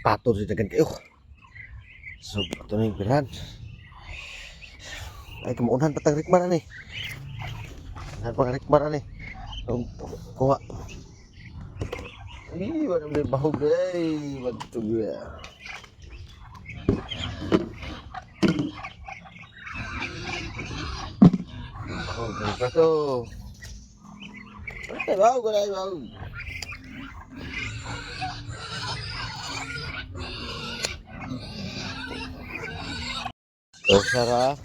Patod sa dagan kayo. So, ito na yung pirahan. Ay, kamuunan patang rikmara ni. Unahan pang rikmara ni. Kuha. Ay, wala mo bahog ay. Batog ya. Bahog ang kato. Ay, bahog, ay, bahog. Oh, Sarah.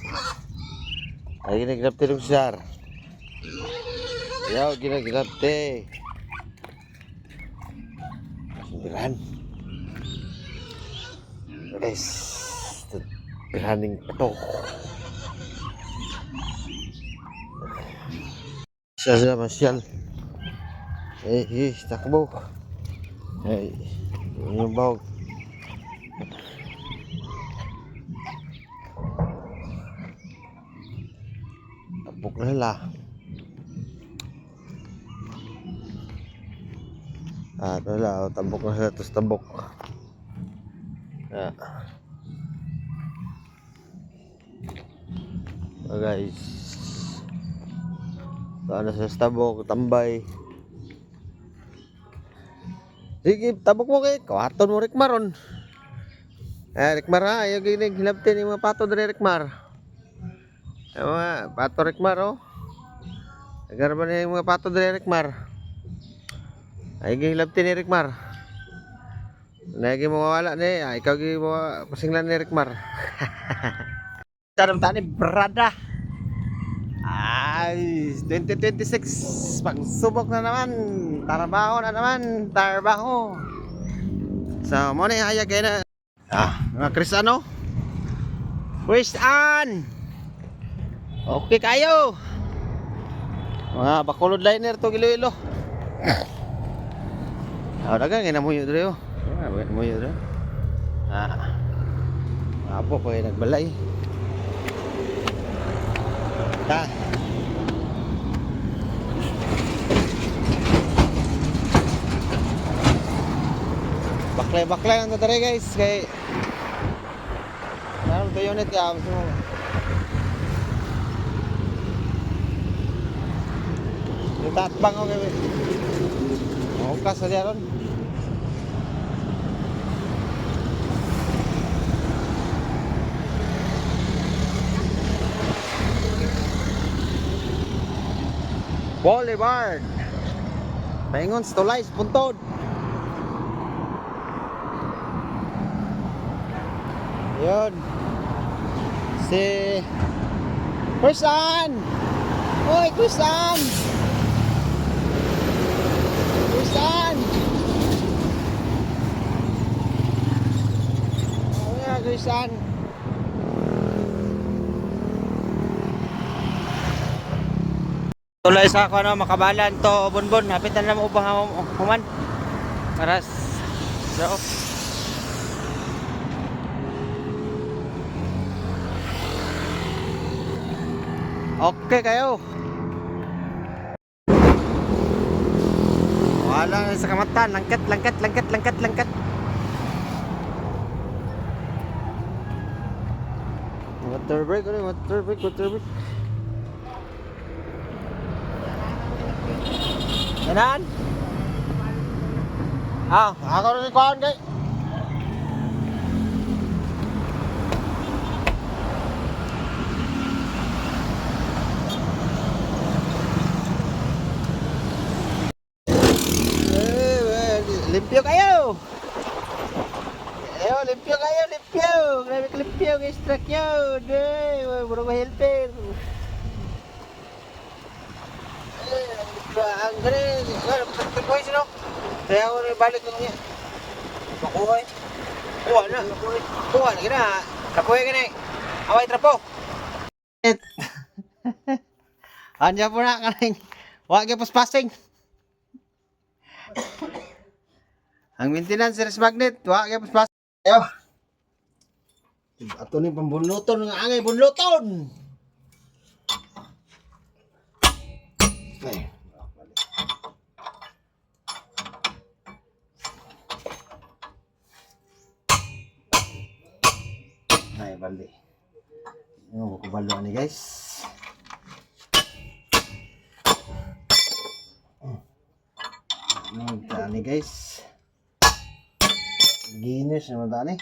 Ay, ginagrabte ng Sar. Yaw, ginagrabte. Pirahan. Guys, pirahaning patok. Siya masyal. Takbo. Yung bahog. Tabok na sila. Ito sila, tabok na sila, tapos tabok. So guys, ano sa tabok, tambay. Sige, tabok mo kay, kawaton mo Rikmaron. Rikmar ha, ayaw ginig, hilabtin yung mga pato dari Rikmar. Yung mga pato Rikmar oh. Agar ba na yung mga pato dari Rikmar. Ayaw gihilabtin ni Rikmar. Nagi mo mawala ni, ikaw gi mo pasinglan ni Rikmar. Tanam tani brada. Ay, 2026 pagsubok na naman. Trabaho na naman, trabaho. So, mo na hayag kay na. Mga Kristiyano. Kristan. Okay kayo. Mga bakulod liner to Iloilo. Dagang ginamuyo dre oh. Ginamuyo dre. Apo ko nagbalay. Baklay ang tatari guys kay naroon to unit ya yung tatbang ko kay mahukas sa diya ron Boulevard paingon stolais puntod. Yun. Si Kristan. Hoy, Kristan. Kristan. Oh, yeah, Kristan. Tuloy sa ako no, makabalan to bonbon. Hapitan na mo ubang human. Maras. So, okay kayo. Wala sa kamatan, langkat. Water break. Yanan? Ako rin kuhaan kay. Limpyo kayo. Limpyo. Grabe limpyo guys, truck yun. Murang ma-helper. Ang galing. Pagkakuhay sino? Kaya ako rin balik ko niya. Makuhay. Kuha na. Kuha na gina. Kakuhay ka na eh. Away trapo. Anja po na kaning. Huwag yung paspasing. Ang maintenance series magnet. Huwag yung paspasing. Ayo. Ato ni pambunluton ng angay bunluton. Okay. Nay bali. Yung kubalo ni guys. Ni guys. Guinness naman tani.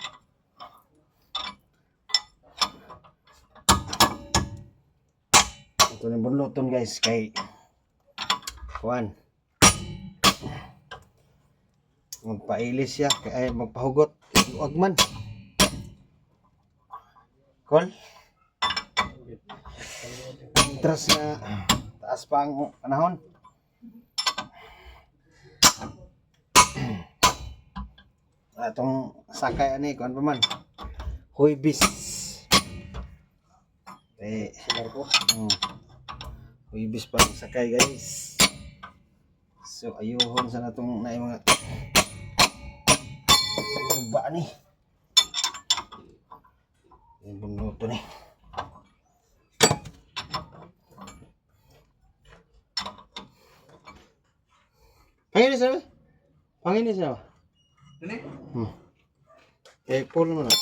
Ito na bunloton guys kay kuan. Magpailis siya kay magpahugot luag man. Kol. Tras na taas pa ang panahon. Atong sakay ani kuan pa man. Huibis. Sinar ko. Huibis pa ang sakay guys. So ayuhon sa natong naay mga ba ni. Yung minuto ni. Panginis na ba? Panginis na ba? Ini? Pull mo na.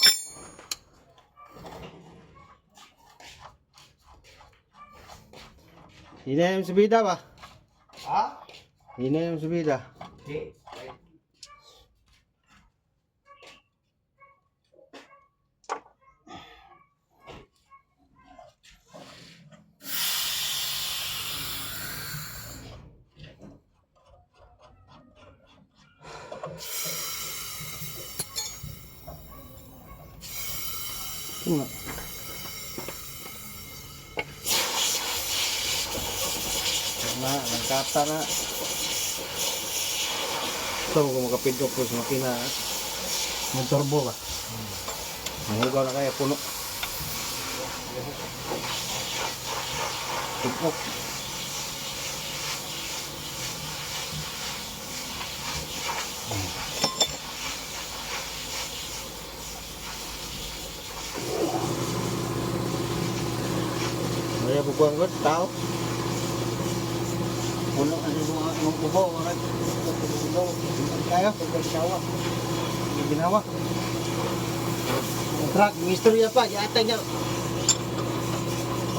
Hindi na yung subida ba? Ha? Hindi na yung subida. Hindi. Tengok. Nah, nagkata na. Ito, kung makapidok ko sa makina, may turbo ba? Mahugaw na kaya puno. Tupok. Maya bukuan ko, tao. Puno ano yung kubo, orang kaya ginawa. Ginawa. Truck, mystery apa? Yata niya.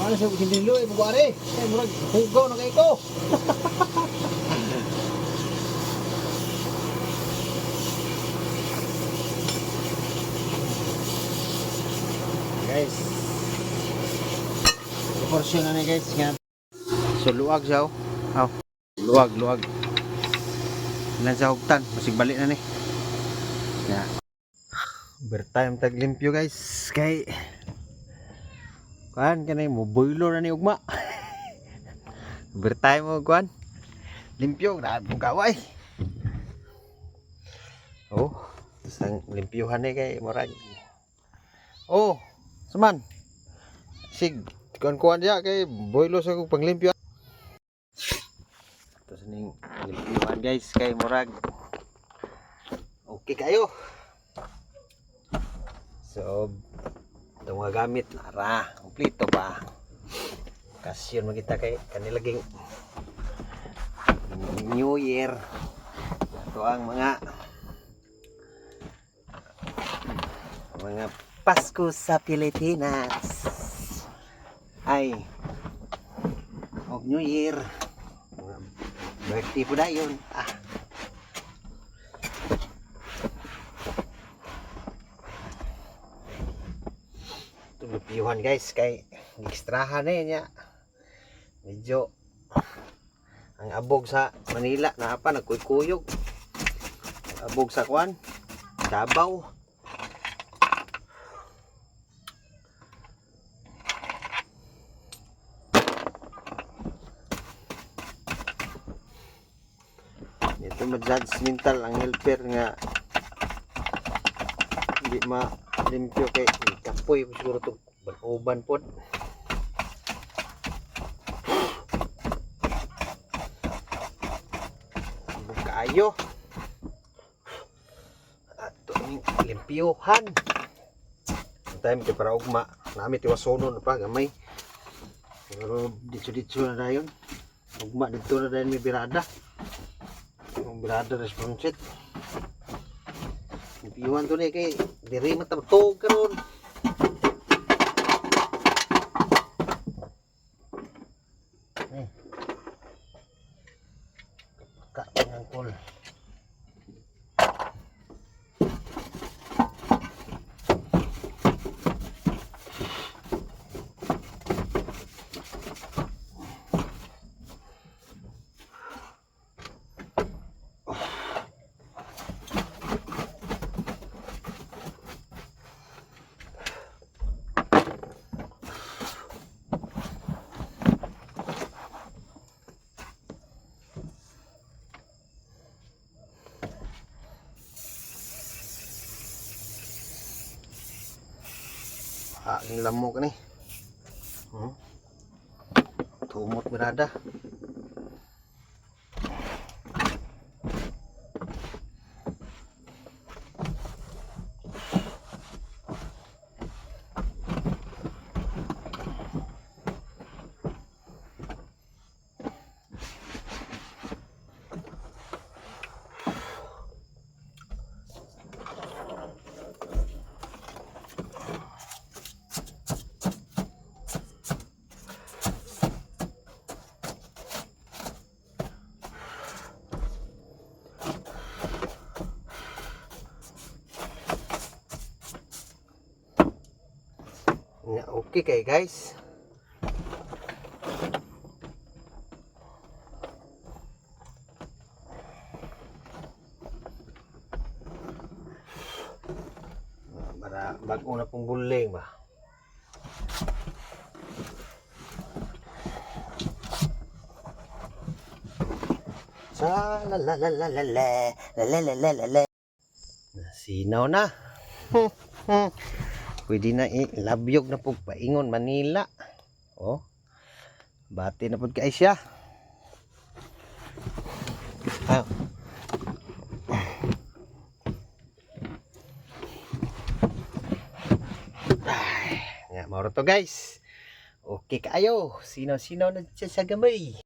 Ano sa sindilo eh, buwari. Eh, murag hugaw na kayo ko. Guys. Porsyon na guys. So luwag siya. Oh. Luwag. Ilan sa hugtan. Masig balik na ni. Yeah. Overtime tag limpyo guys. Kay kuan kanay mo boiler na ni ugma. Overtime mo kuan. Limpyo na bugaway. Oh, sang limpyuhan ni kay murag. Oh, saman. Sig kuan dia kay boiler sa kong panglimpyo. Ito ning limpyuhan guys kay murag. Okay kayo. So, itong mga gamit nara, kompleto ba? Kasyon magkita kay kanilaging New Year. Ito ang mga Pasko sa Pilipinas. Ay, o New Year. Birthday po na yun. Tulupiyuhan guys kay ekstrahan niya medyo ang abog sa Manila na pa nagkuyog abog sa kwan Davao ito ma-judgmental ang helper nga hindi ma-limpyo kay kapoy siguro ito uban po kaayo at ito yung limpyuhan time kay para ugma namin tiwasono na pa gamay pero ditso na dayon ugma dito na dayon may birada yung birada responsit limpyuhan to na kay diri matabtog karon Ang lamok ni. Tumot mirada. Okay kay guys. Para bago na pong buling ba. Sa la la la la la la la la la la la. Nasinaw na. Pwede na ilabyog na po paingon Manila. Oh. Bati na po kay siya. Ah. Ay, nga mao to guys. Okay kayo. Sinaw-sinaw na siya sa gamay.